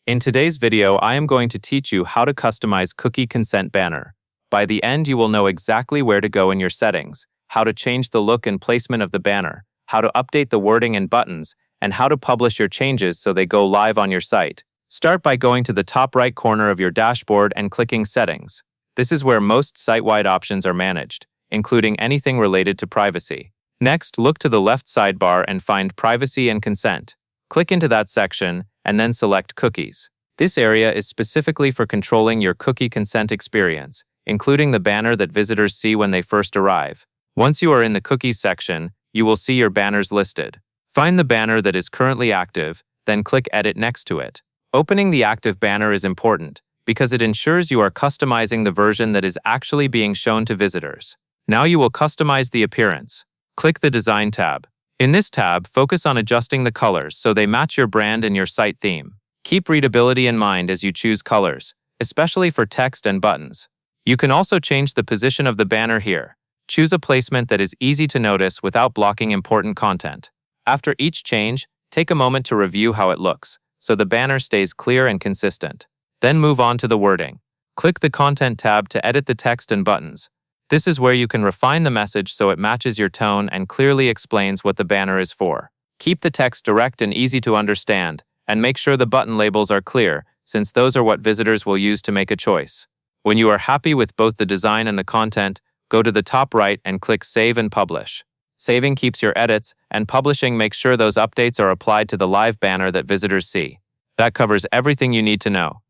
In today's video, I am going to teach you how to customize Cookie Consent Banner. By the end, you will know exactly where to go in your settings, how to change the look and placement of the banner, how to update the wording and buttons, and how to publish your changes so they go live on your site. Start by going to the top right corner of your dashboard and clicking Settings. This is where most site-wide options are managed, including anything related to privacy. Next, look to the left sidebar and find Privacy and Consent. Click into that section and then select Cookies. This area is specifically for controlling your cookie consent experience, including the banner that visitors see when they first arrive. Once you are in the Cookies section, you will see your banners listed. Find the banner that is currently active, then click Edit next to it. Opening the active banner is important because it ensures you are customizing the version that is actually being shown to visitors. Now you will customize the appearance. Click the Design tab. In this tab, focus on adjusting the colors so they match your brand and your site theme. Keep readability in mind as you choose colors, especially for text and buttons. You can also change the position of the banner here. Choose a placement that is easy to notice without blocking important content. After each change, take a moment to review how it looks, so the banner stays clear and consistent. Then move on to the wording. Click the Content tab to edit the text and buttons. This is where you can refine the message so it matches your tone and clearly explains what the banner is for. Keep the text direct and easy to understand, and make sure the button labels are clear, since those are what visitors will use to make a choice. When you are happy with both the design and the content, go to the top right and click Save and Publish. Saving keeps your edits, and publishing makes sure those updates are applied to the live banner that visitors see. That covers everything you need to know.